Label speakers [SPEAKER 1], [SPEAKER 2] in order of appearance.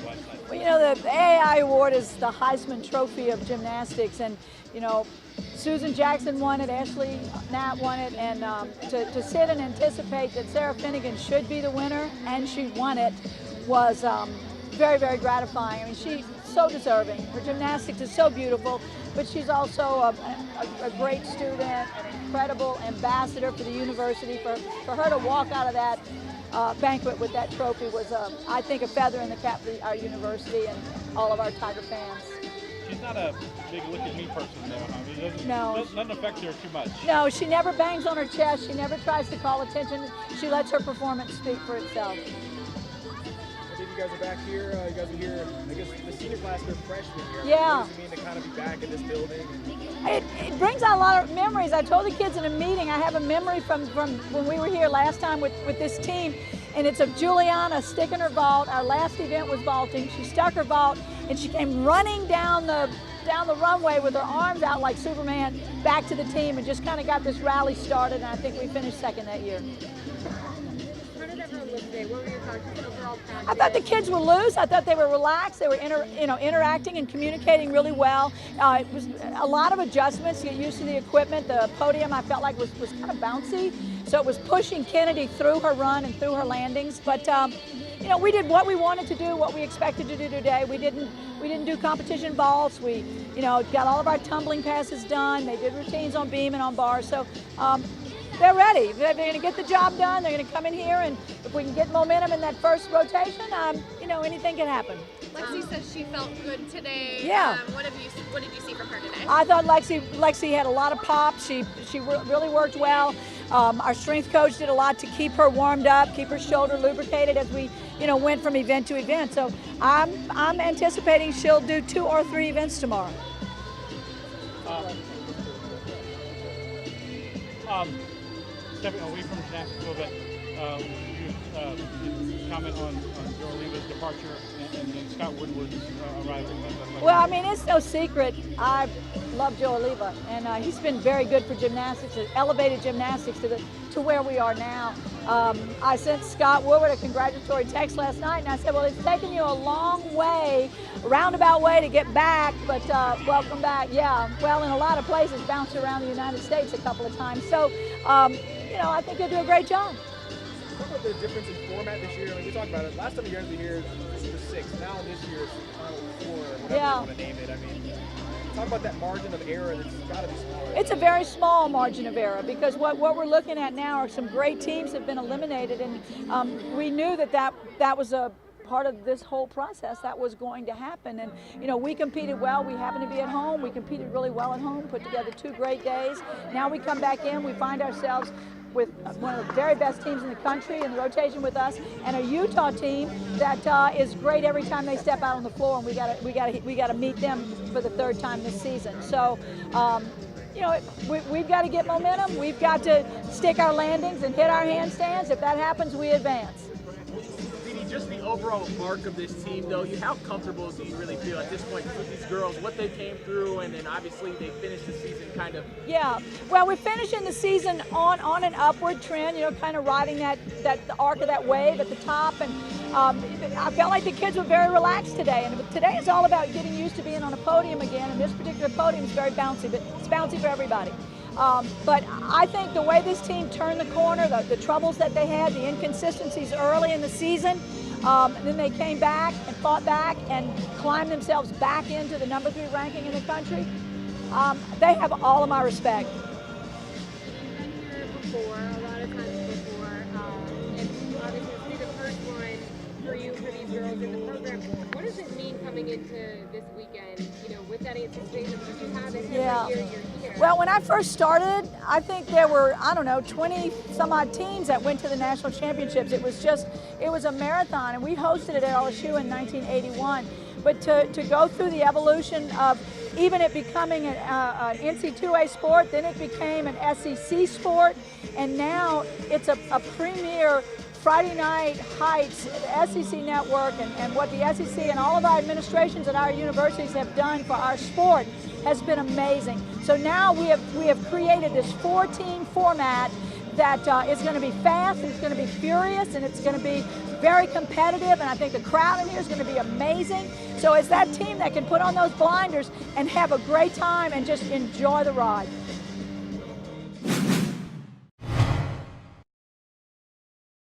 [SPEAKER 1] last night?
[SPEAKER 2] Well, you know, the AAI award is the Heisman Trophy of gymnastics, and you know, Susan Jackson won it, Ashley Knapp won it, and to sit and anticipate that Sarah Finnegan should be the winner, and she won it, was very, very gratifying. I mean, she's so deserving. Her gymnastics is so beautiful, but she's also a great student, an incredible ambassador for the university. For her to walk out of that banquet with that trophy was, I think, a feather in the cap for our university and all of our Tiger fans.
[SPEAKER 1] She's not a big look-at-me person, though. I mean,
[SPEAKER 2] No.
[SPEAKER 1] Doesn't affect her too much.
[SPEAKER 2] No, she never bangs on her chest. She never tries to call attention. She lets her performance speak for itself.
[SPEAKER 3] You guys are back here. You guys are here. I guess the senior class, they're freshmen here.
[SPEAKER 2] Yeah.
[SPEAKER 3] What does it mean to kind of be back in this building?
[SPEAKER 2] It brings out a lot of memories. I told the kids in a meeting, I have a memory from when we were here last time with this team, and it's of Juliana sticking her vault. Our last event was vaulting. She stuck her vault, and she came running down the runway with her arms out like Superman back to the team, and just kind of got this rally started, and I think we finished second that year.
[SPEAKER 4] How did everyone look today? What were your thoughts overall?
[SPEAKER 2] I thought the kids were loose. I thought they were relaxed. They were interacting and communicating really well. It was a lot of adjustments to get used to the equipment. The podium I felt like was kind of bouncy, so it was pushing Kennedy through her run and through her landings. But you know, we did what we wanted to do, what we expected to do today. We didn't do competition vaults. We, you know, got all of our tumbling passes done. They did routines on beam and on bar. So they're ready. They're going to get the job done. They're going to come in here, and if we can get momentum in that first rotation, you know, anything can happen.
[SPEAKER 4] Lexi says she felt good today.
[SPEAKER 2] Yeah.
[SPEAKER 4] What did you see from her today?
[SPEAKER 2] I thought Lexi had a lot of pop. She really worked well. Our strength coach did a lot to keep her warmed up, keep her shoulder lubricated as we, you know, went from event to event. So I'm anticipating she'll do 2 or 3 events tomorrow.
[SPEAKER 1] Stepping away from gymnastics a little bit, you comment on Joe Oliva's departure and then Scott Woodward's arrival.
[SPEAKER 2] Well, I mean, it's no secret. I love Joe Oliva, and he's been very good for gymnastics, elevated gymnastics to where we are now. I sent Scott Woodward a congratulatory text last night, and I said, well, it's taken you a long way, a roundabout way to get back, but welcome back. Yeah, well, in a lot of places, bounced around the United States a couple of times. So, you know, I think you'll do a great job.
[SPEAKER 3] Talk about the difference in format this year. I mean, we talked about it. Last time you guys were here, this was 6. Now this year it's Final 4, whatever you want to name it. I mean, talk about that margin of error that's got to be smaller.
[SPEAKER 2] It's a very small margin of error, because what we're looking at now are some great teams that have been eliminated, and we knew that was a part of this whole process that was going to happen. And you know, we competed well. We happened to be at home. We competed really well at home, put together 2 great days. Now we come back in, we find ourselves with one of the very best teams in the country in the rotation with us, and a Utah team that is great every time they step out on the floor, and we got to meet them for the 3rd time this season. So you know, we've got to get momentum. We've got to stick our landings and hit our handstands. If that happens, we advance.
[SPEAKER 3] Just the overall mark of this team, though, how comfortable do you really feel at this point with these girls, what they came through, and then obviously they finished the season kind of?
[SPEAKER 2] Yeah, well, we're finishing the season on an upward trend, you know, kind of riding the arc of that wave at the top, and I felt like the kids were very relaxed today, and today is all about getting used to being on a podium again, and this particular podium is very bouncy, but it's bouncy for everybody. But I think the way this team turned the corner, the troubles that they had, the inconsistencies early in the season, and then they came back and fought back and climbed themselves back into the number 3 ranking in the country. They have all of my respect.
[SPEAKER 4] You've been here before, a lot of times before, and obviously it's be the first one for you, for these girls in the program. What does it mean coming into this weekend, you know, with that anticipation that you have it every year you're here?
[SPEAKER 2] Well, when I first started, I think there were, I don't know, 20 some odd teams that went to the national championships. It was a marathon, and we hosted it at LSU in 1981. But to go through the evolution of even it becoming an NC2A sport, then it became an SEC sport, and now it's a premier Friday Night Heights, the SEC network, and what the SEC and all of our administrations at our universities have done for our sport has been amazing. So now we have created this 4-team format that is going to be fast, it's going to be furious, and it's going to be very competitive, and I think the crowd in here is going to be amazing. So it's that team that can put on those blinders and have a great time and just enjoy the ride.